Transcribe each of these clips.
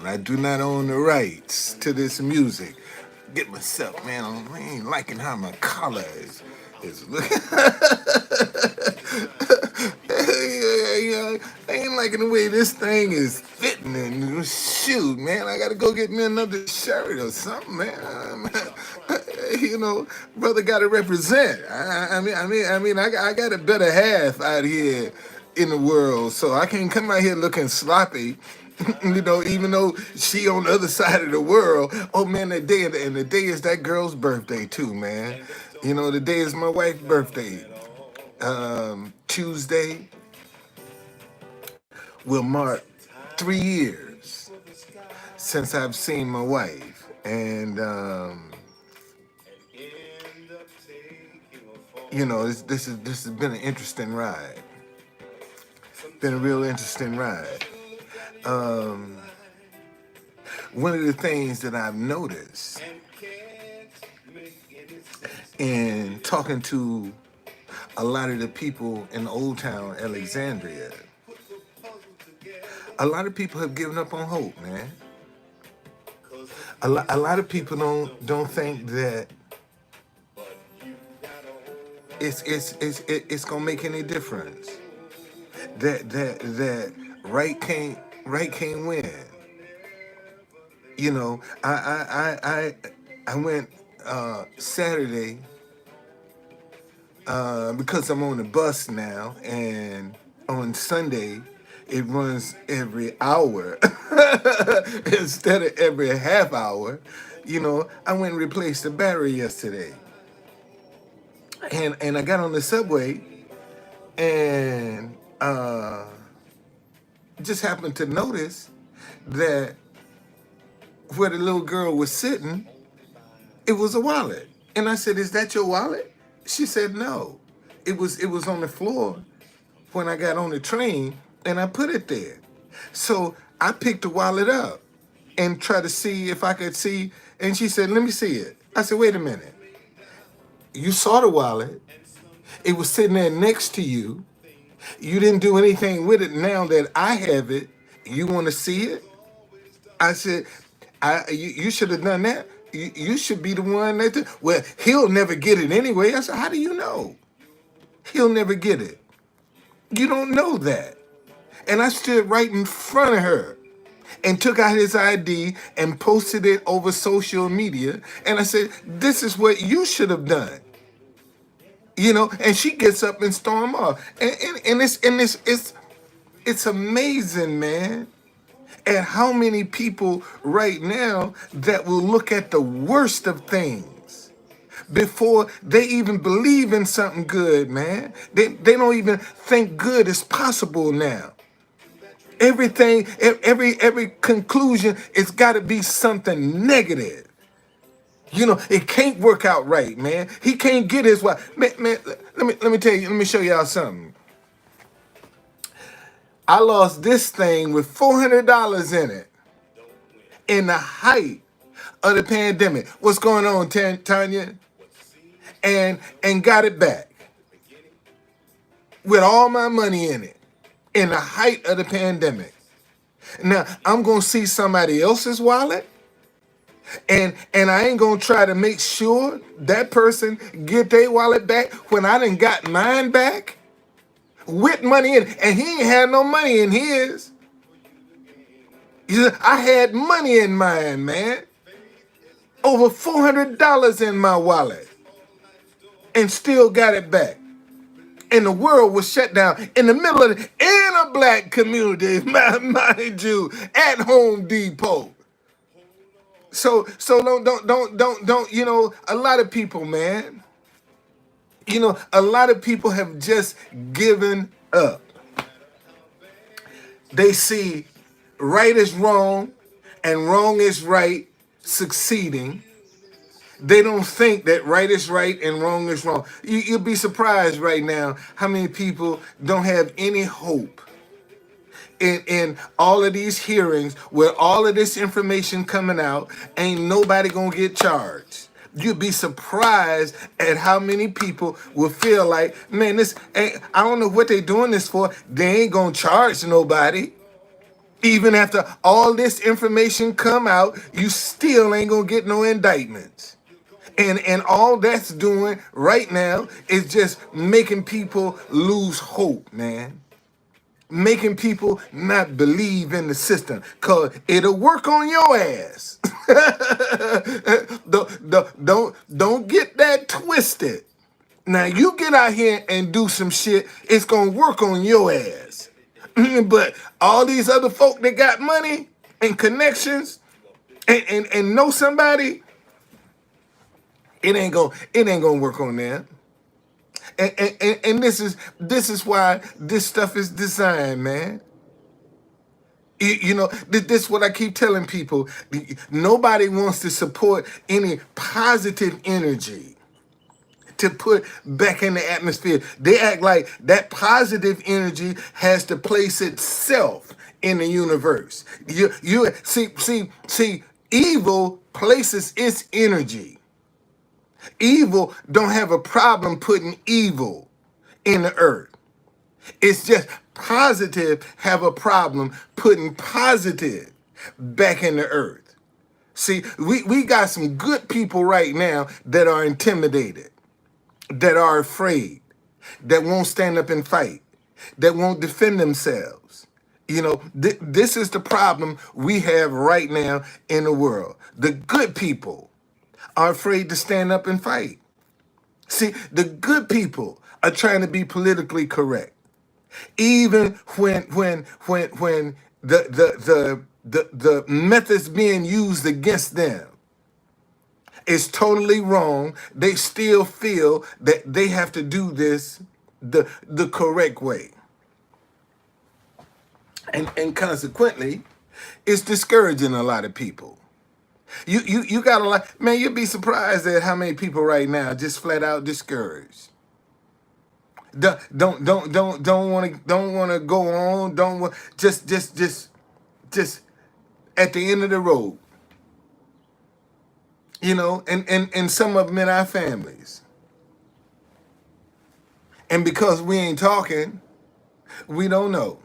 I do not own the rights to this music. Get myself, man. I ain't liking how my collar is looking. I ain't liking the way this thing is fitting. And shoot, man, I gotta go get me another shirt or something, man. Brother got to represent. I got a better half out here in the world, so I can't come out here looking sloppy. Even though she on the other side of the world. Oh man, that day and the day is that girl's birthday too, man. The day is my wife's birthday. Tuesday will mark 3 years since I've seen my wife, and this has been an interesting ride. Been a real interesting ride. One of the things that I've noticed in talking to a lot of the people in Old Town Alexandria, a lot of people have given up on hope, man. A lot of people don't think that it's gonna make any difference. That right can't win. I went Saturday because I'm on the bus now, and on Sunday it runs every hour instead of every half hour. I went and replaced the battery yesterday, and I got on the subway, and just happened to notice that where the little girl was sitting, it was a wallet. And I said, "Is that your wallet?" She said, "No. It was on the floor when I got on the train, and I put it there." So I picked the wallet up and tried to see if I could see. And she said, "Let me see it." I said, "Wait a minute. You saw the wallet. It was sitting there next to you. You didn't do anything with it. Now that I have it, you want to see it?" I said, you should have done that. You should be the one that well, he'll never get it anyway." I said, "How do you know? He'll never get it. You don't know that." And I stood right in front of her and took out his ID and posted it over social media. And I said, "This is what you should have done." And she gets up and storm off. It's amazing, man, at how many people right now that will look at the worst of things before they even believe in something good, man. They don't even think good is possible now. Everything, every conclusion, it's got to be something negative. It can't work out right, man. He can't get his wife. Man, let me tell you, let me show y'all something. I lost this thing with $400 in it in the height of the pandemic. What's going on, Tanya? And got it back with all my money in it in the height of the pandemic. Now I'm gonna see somebody else's wallet, and I ain't gonna try to make sure that person get their wallet back when I done got mine back with money in it, and he ain't had no money in his. I had money in mine, man. Over $400 in my wallet, and still got it back. And the world was shut down in the middle of in a black community, mind you, at Home Depot. So don't. A lot of people, man. A lot of people have just given up. They see right is wrong and wrong is right succeeding. They don't think that right is right and wrong is wrong. You'll be surprised right now how many people don't have any hope in all of these hearings where all of this information coming out. Ain't nobody gonna get charged. You'd be surprised at how many people will feel like, man, this ain't, I don't know what they doing this for. They ain't gonna charge nobody. Even after all this information come out, you still ain't gonna get no indictments. And all that's doing right now is just making people lose hope, man. Making people not believe in the system, cause it'll work on your ass. Don't get that twisted. Now you get out here and do some shit, it's gonna work on your ass. But all these other folk that got money and connections and know somebody, it ain't gonna work on them. And this is why this stuff is designed, man. This is what I keep telling people. Nobody wants to support any positive energy to put back in the atmosphere. They act like that positive energy has to place itself in the universe. You see, evil places its energy. Evil don't have a problem putting evil in the earth. It's just positive have a problem putting positive back in the earth. See, we got some good people right now that are intimidated, that are afraid, that won't stand up and fight, that won't defend themselves. This is the problem we have right now in the world. The good people are afraid to stand up and fight. See, the good people are trying to be politically correct, even when the methods being used against them is totally wrong. They still feel that they have to do this the correct way, and consequently, it's discouraging a lot of people. You got a lot, man. You'd be surprised at how many people right now just flat out discouraged. Don't want to go on. Don't want just at the end of the road. And some of them in our families. And because we ain't talking, we don't know.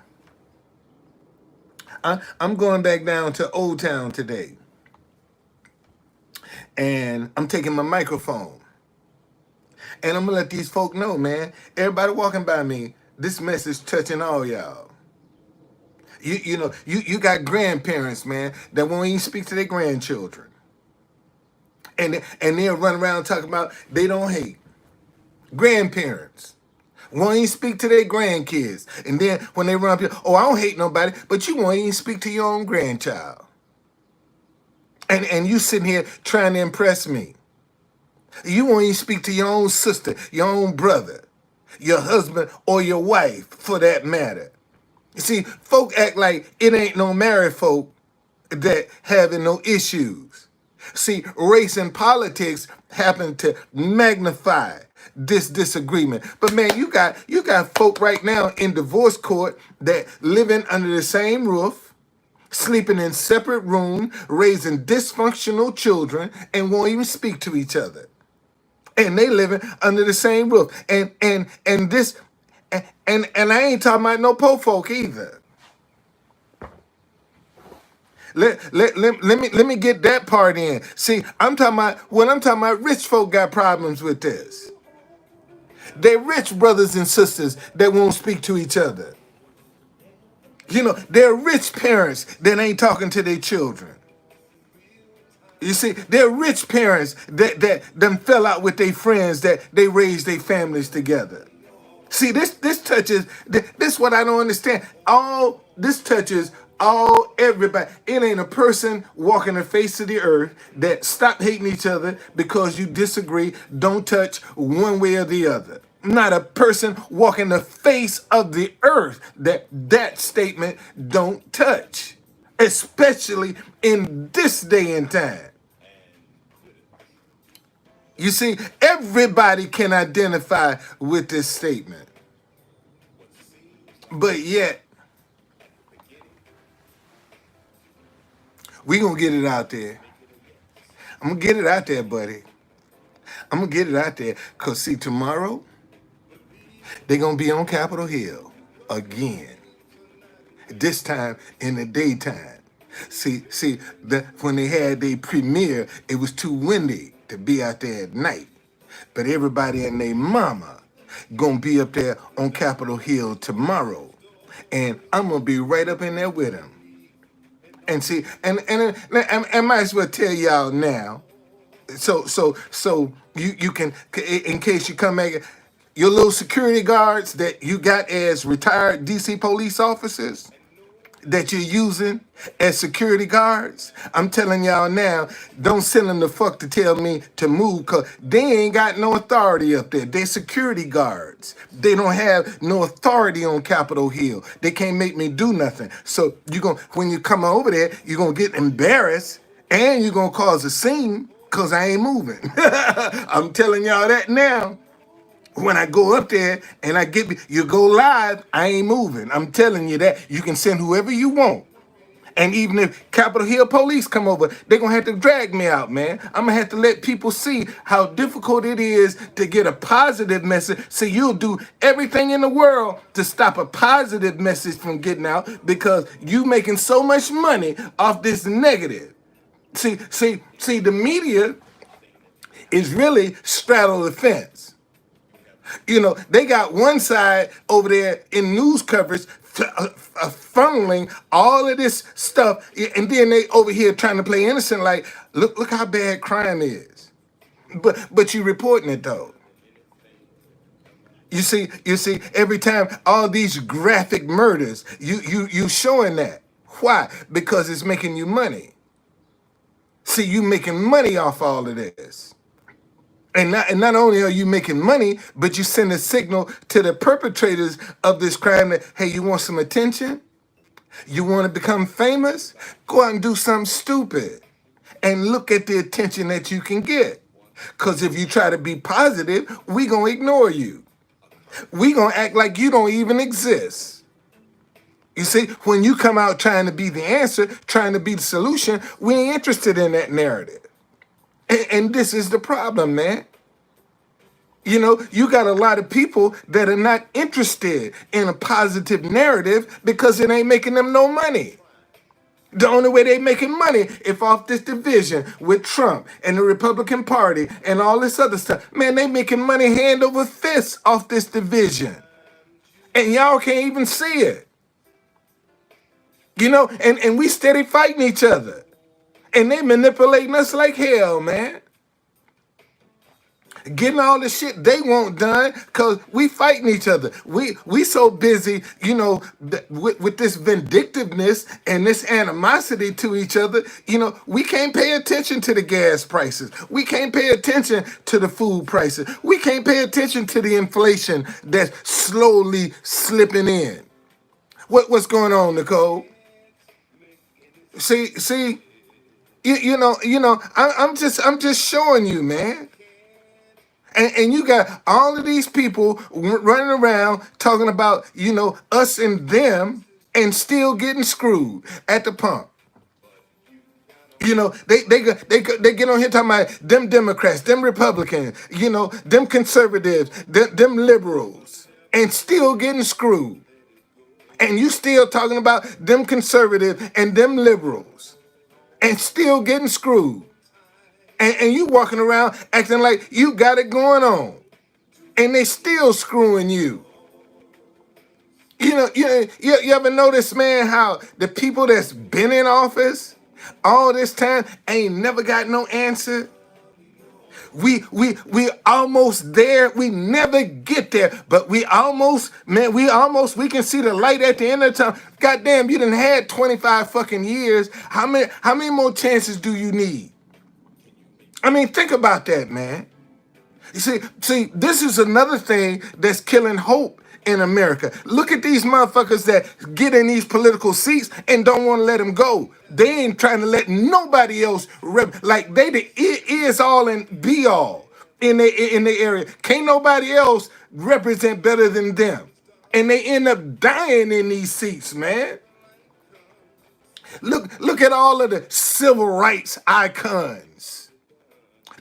I'm going back down to Old Town today, and I'm taking my microphone, and I'm gonna let these folk know, man. Everybody walking by me, this message touching all y'all. You got grandparents, man, that won't even speak to their grandchildren, and they'll run around talking about they don't hate. Grandparents won't even speak to their grandkids, and then when they run up here, oh, I don't hate nobody, but you won't even speak to your own grandchild, and you sitting here trying to impress me. You won't even speak to your own sister, your own brother, your husband, or your wife, for that matter. See, folk act like it ain't no married folk that having no issues. See, race and politics happen to magnify this disagreement. But man, you got folk right now in divorce court that living under the same roof, sleeping in separate rooms, raising dysfunctional children, and won't even speak to each other. And they living under the same roof. And this and I ain't talking about no po folk either. Let me get that part in. See, I'm talking about rich folk got problems with this. They rich brothers and sisters that won't speak to each other. They're rich parents that ain't talking to their children. You see, they're rich parents that them fell out with their friends that they raised their families together. See, this touches this what I don't understand. All this touches all everybody. It ain't a person walking the face of the earth that stop hating each other because you disagree. Don't touch one way or the other. Not a person walking the face of the earth that statement don't touch, especially in this day and time. You see, everybody can identify with this statement. But yet, we gonna get it out there. I'm gonna get it out there, buddy. I'm gonna get it out there. Cause see, tomorrow, they gonna be on Capitol Hill again. This time in the daytime. When they had their premiere, it was too windy to be out there at night. But everybody and their mama gonna be up there on Capitol Hill tomorrow. And I'm gonna be right up in there with them. And see, and I might as well tell y'all now. So you can, in case you come back, your little security guards that you got as retired DC police officers that you're using as security guards, I'm telling y'all now, don't send them the fuck to tell me to move, because they ain't got no authority up there. They're security guards. They don't have no authority on Capitol Hill. They can't make me do nothing. So when you come over there, you're gonna get embarrassed and you're gonna cause a scene because I ain't moving. I'm telling y'all that now. When I go up there and you go live, I ain't moving. I'm telling you that. You can send whoever you want. And even if Capitol Hill police come over, they're going to have to drag me out, man. I'm going to have to let people see how difficult it is to get a positive message. So you'll do everything in the world to stop a positive message from getting out because you making so much money off this negative. See, the media is really straddle the fence. They got one side over there in news coverage funneling all of this stuff, and then they over here trying to play innocent, like, look how bad crime is. But you reporting it though. You see, every time all these graphic murders, you showing that. Why? Because it's making you money. See, you making money off all of this. And not only are you making money, but you send a signal to the perpetrators of this crime that, hey, you want some attention? You want to become famous? Go out and do something stupid. And look at the attention that you can get. Because if you try to be positive, we going to ignore you. We going to act like you don't even exist. You see, when you come out trying to be the answer, trying to be the solution, we ain't interested in that narrative. And this is the problem, man. You got a lot of people that are not interested in a positive narrative because it ain't making them no money. The only way they making money if off this division with Trump and the Republican Party and all this other stuff. Man, they making money hand over fist off this division. And y'all can't even see it. And we steady fighting each other. And they manipulating us like hell, man. Getting all the shit they want done because we fighting each other. We so busy, with this vindictiveness and this animosity to each other, we can't pay attention to the gas prices. We can't pay attention to the food prices. We can't pay attention to the inflation that's slowly slipping in. What's going on, Nicole? See, I'm just showing you, man. And you got all of these people running around talking about, us and them and still getting screwed at the pump. They get on here talking about them Democrats, them Republicans, them conservatives, them liberals, and still getting screwed. And you still talking about them conservatives and them liberals and still getting screwed. And you walking around acting like you got it going on. And they still screwing you. You ever notice, man, how the people that's been in office all this time ain't never got no answer? We almost there. We never get there, but we can see the light at the end of the tunnel. Goddamn, you done had 25 fucking years. How many more chances do you need? I mean, think about that, man. You see, this is another thing that's killing hope in America. Look at these motherfuckers that get in these political seats and don't want to let them go. They ain't trying to let nobody else like they the is all and be all in the area. Can't nobody else represent better than them. And they end up dying in these seats, man. Look at all of the civil rights icons.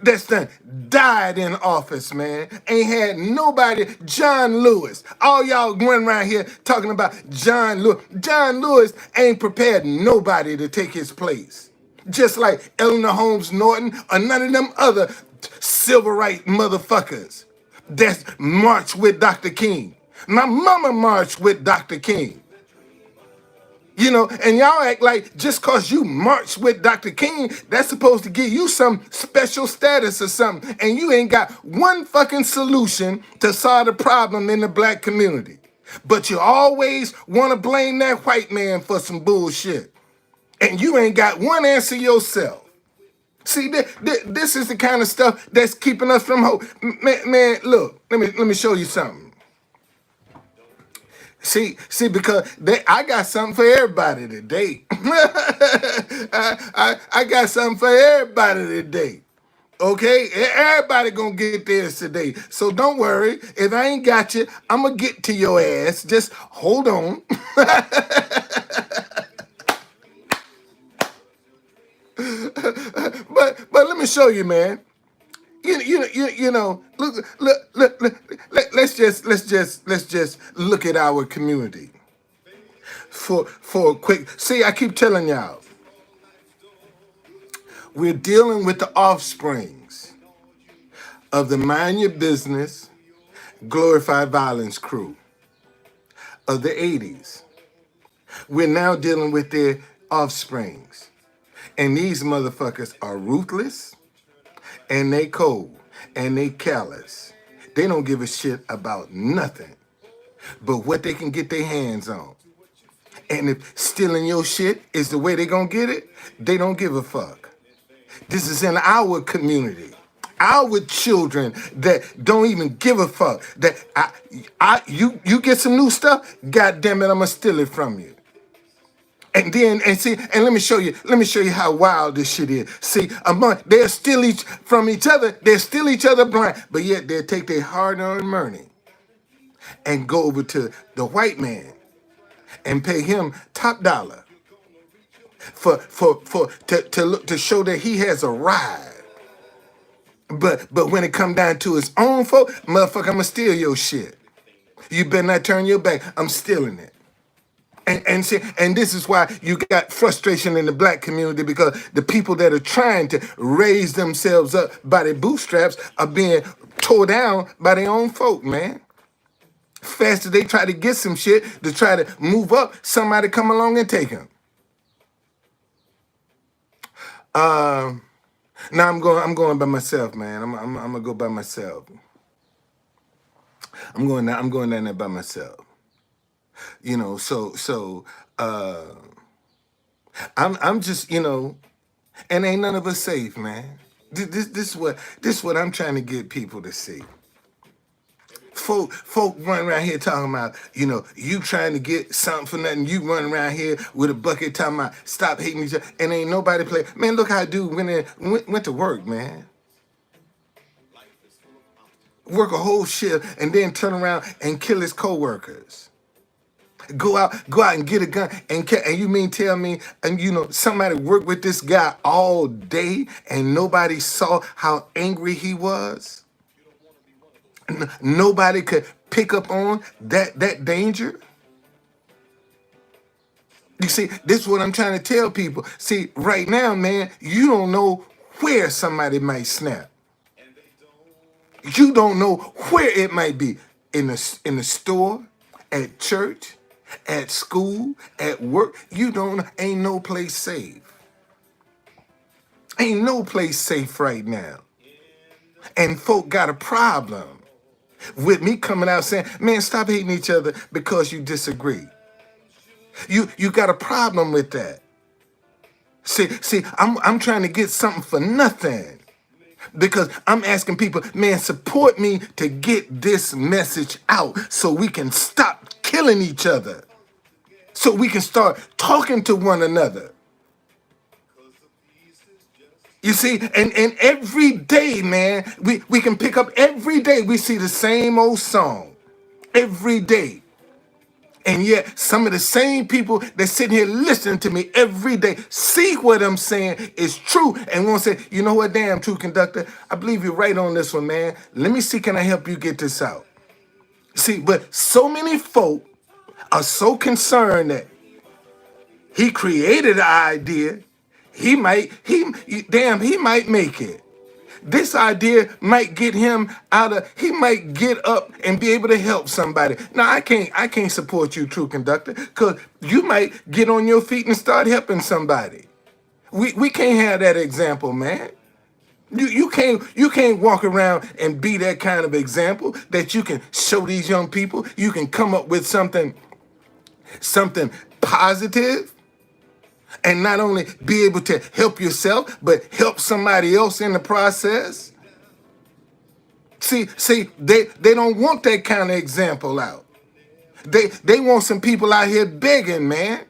that's done died in office, man. Ain't had nobody. John Lewis. All y'all going around here talking about John Lewis. John Lewis ain't prepared nobody to take his place. Just like Eleanor Holmes Norton or none of them other civil rights motherfuckers that marched with Dr. King. My mama marched with Dr. King. You know, and y'all act like just cause you march with Dr. King, that's supposed to give you some special status or something. And you ain't got one fucking solution to solve the problem in the black community. But you always want to blame that white man for some bullshit. And you ain't got one answer yourself. See, this is the kind of stuff that's keeping us from hope. Man, look, let me show you something. See, because I got something for everybody today. I got something for everybody today. Okay, everybody gonna get theirs today. So don't worry. If I ain't got you, I'm gonna get to your ass. Just hold on. But let me show you, man. You know. Let's just look at our community for a quick. See, I keep telling y'all, we're dealing with the offsprings of the mind your business, glorified violence crew of the 80s. We're now dealing with their offsprings. And these motherfuckers are ruthless and they cold and they callous. They don't give a shit about nothing but what they can get their hands on. And if stealing your shit is the way they gonna get it, they don't give a fuck. This is in our community. Our children that don't even give a fuck. That you get some new stuff, god damn it, I'm gonna steal it from you. And then let me show you how wild this shit is. See, they'll steal from each other, they'll steal each other blind, but yet they'll take their hard-earned money and go over to the white man and pay him top dollar to show that he has arrived. But when it come down to his own folk, motherfucker, I'ma steal your shit. You better not turn your back. I'm stealing it. And this is why you got frustration in the black community, because the people that are trying to raise themselves up by their bootstraps are being tore down by their own folk, man. Fast as they try to get some shit to try to move up, somebody come along and take them. Now I'm going by myself, man. I'm gonna go by myself. I'm going down there by myself. You know, so I'm just, and ain't none of us safe, man. This is what I'm trying to get people to see. Folk run around here talking about, you trying to get something for nothing. You run around here with a bucket talking about stop hating each other, and ain't nobody play. Man, look how dude went to work, man. Work a whole shift and then turn around and kill his coworkers. Go out and get a gun and you mean tell me, and somebody worked with this guy all day and nobody saw how angry he was? Nobody could pick up on that danger? You see, this is what I'm trying to tell people. See, right now, man, you don't know where somebody might snap. You don't know where it might be. In the store, at church, at school, at work. Ain't no place safe. Ain't no place safe right now. And folk got a problem with me coming out saying, man, stop hating each other because you disagree. You got a problem with that. See, I'm trying to get something for nothing. Because I'm asking people, man, support me to get this message out so we can stop killing each other. So we can start talking to one another. You see, and every day, man, we can pick up every day. We see the same old song every day. And yet, some of the same people that sitting here listening to me every day see what I'm saying is true and won't say, you know what, damn, true conductor, I believe you're right on this one, man. Let me see, can I help you get this out? See, but so many folk are so concerned that he created an idea, he might make it. This idea might get him he might get up and be able to help somebody. Now I can't support you, true conductor, because you might get on your feet and start helping somebody. We can't have that example, man. You can't walk around and be that kind of example that you can show these young people. You can come up with something positive and not only be able to help yourself, but help somebody else in the process. See, they don't want that kind of example out. They want some people out here begging, man.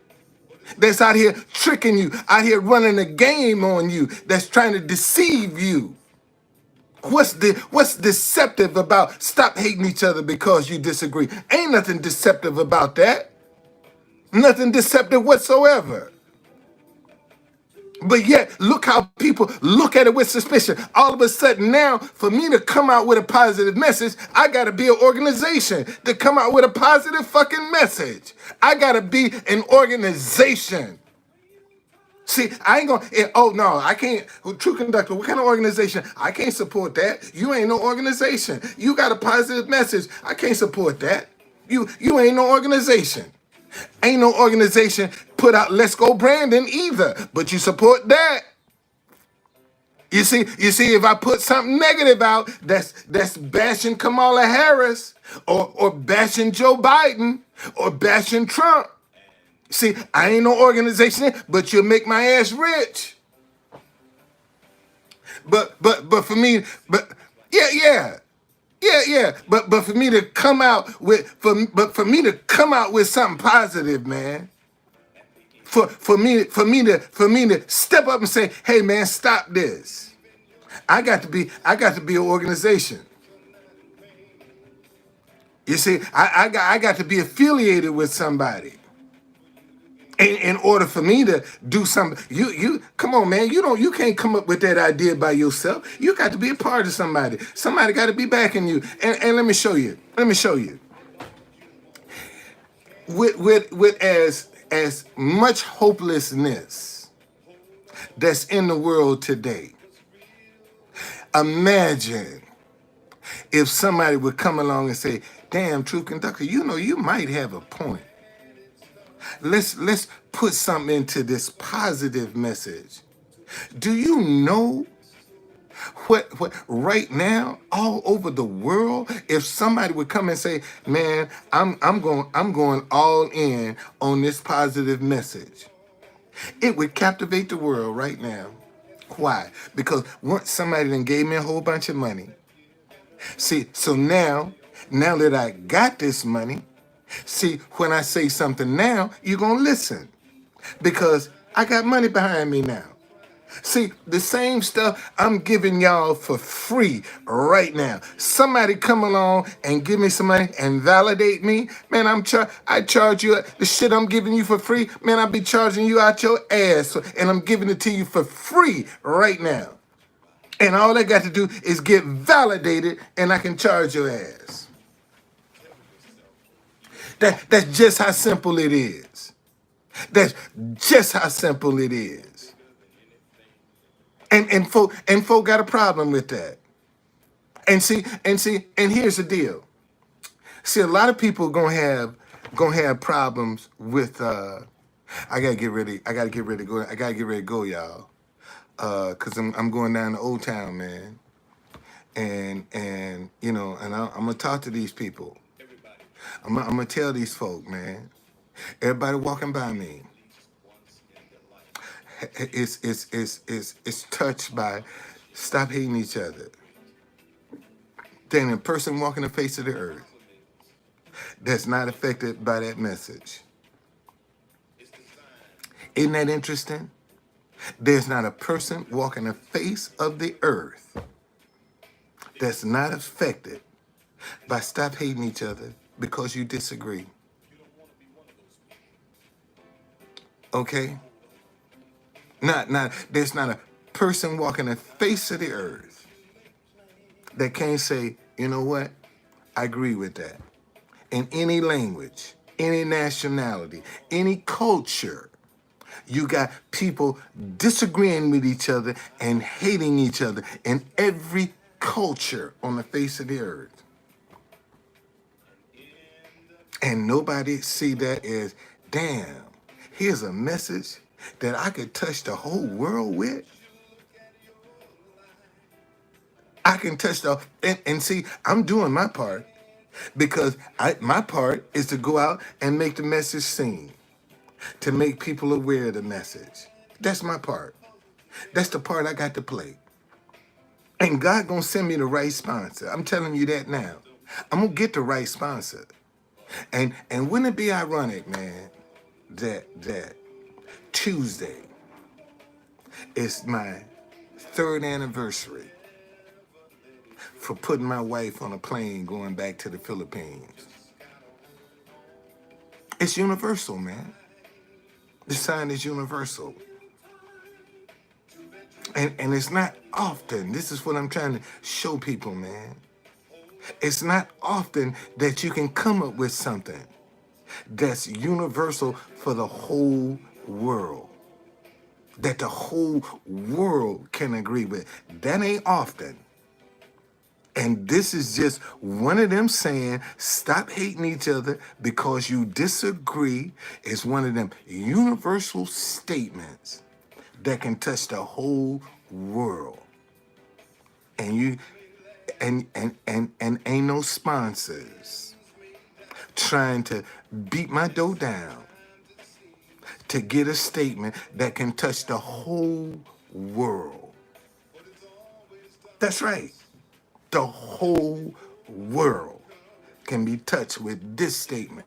That's out here tricking you, out here running a game on you, that's trying to deceive you. What's deceptive about stop hating each other because you disagree? Ain't nothing deceptive about that. Nothing deceptive whatsoever. But yet, look how people look at it with suspicion. All of a sudden now, for me to come out with a positive message, I gotta be an organization to come out with a positive fucking message. I gotta be an organization. See, I ain't gonna, oh no, I can't, true conductor, what kind of organization? I can't support that. You ain't no organization. You got a positive message. I can't support that. You ain't no organization. Ain't no organization put out Let's Go Brandon either, but you support that. You see, if I put something negative out that's bashing Kamala Harris or bashing Joe Biden or bashing Trump, see, I ain't no organization, but you'll make my ass rich. But for me, but for me to come out with something positive, man. For me to step up and say, hey man, stop this. I got to be an organization. You see, I got to be affiliated with somebody. In order for me to do something, you come on, man. You can't come up with that idea by yourself. You got to be a part of somebody. Somebody got to be backing you. And let me show you. With as much hopelessness that's in the world today, imagine if somebody would come along and say, damn, true conductor, you might have a point. Let's put something into this positive message. Do you know what right now all over the world, if somebody would come and say, man, I'm going all in on this positive message, it would captivate the world right now. Why? Because once somebody then gave me a whole bunch of money. See, so now that I got this money, see, when I say something now, you're going to listen because I got money behind me now. See, the same stuff I'm giving y'all for free right now. Somebody come along and give me some money and validate me. Man, I charge you the shit I'm giving you for free. Man, I be charging you out your ass and I'm giving it to you for free right now. And all I got to do is get validated and I can charge your ass. That's just how simple it is. That's just how simple it is. And folk got a problem with that. And here's the deal. See, a lot of people gonna have problems with I gotta get ready to go, y'all. Cause I'm going down to Old Town, man. And I'm gonna talk to these people. I'm gonna tell these folk, man. Everybody walking by me is touched by stop hating each other. Then a person walking the face of the earth that's not affected by that message. Isn't that interesting? There's not a person walking the face of the earth that's not affected by stop hating each other because you disagree. Okay? There's not a person walking the face of the earth that can't say, you know what? I agree with that. In any language, any nationality, any culture, you got people disagreeing with each other and hating each other in every culture on the face of the earth. And nobody see that as, damn, here's a message that I could touch the whole world with. I can touch and see, I'm doing my part because my part is to go out and make the message seen, to make people aware of the message. That's my part. That's the part I got to play. And God gonna send me the right sponsor. I'm telling you that now. I'm gonna get the right sponsor. And wouldn't it be ironic, man, that Tuesday is my 3rd anniversary for putting my wife on a plane going back to the Philippines. It's universal, man. The sign is universal. And it's not often. This is what I'm trying to show people, man. It's not often that you can come up with something that's universal for the whole world, that the whole world can agree with. That ain't often. And this is just one of them saying, stop hating each other because you disagree. It's one of them universal statements that can touch the whole world. And you and ain't no sponsors trying to beat my dough down to get a statement that can touch the whole world. That's right. The whole world can be touched with this statement.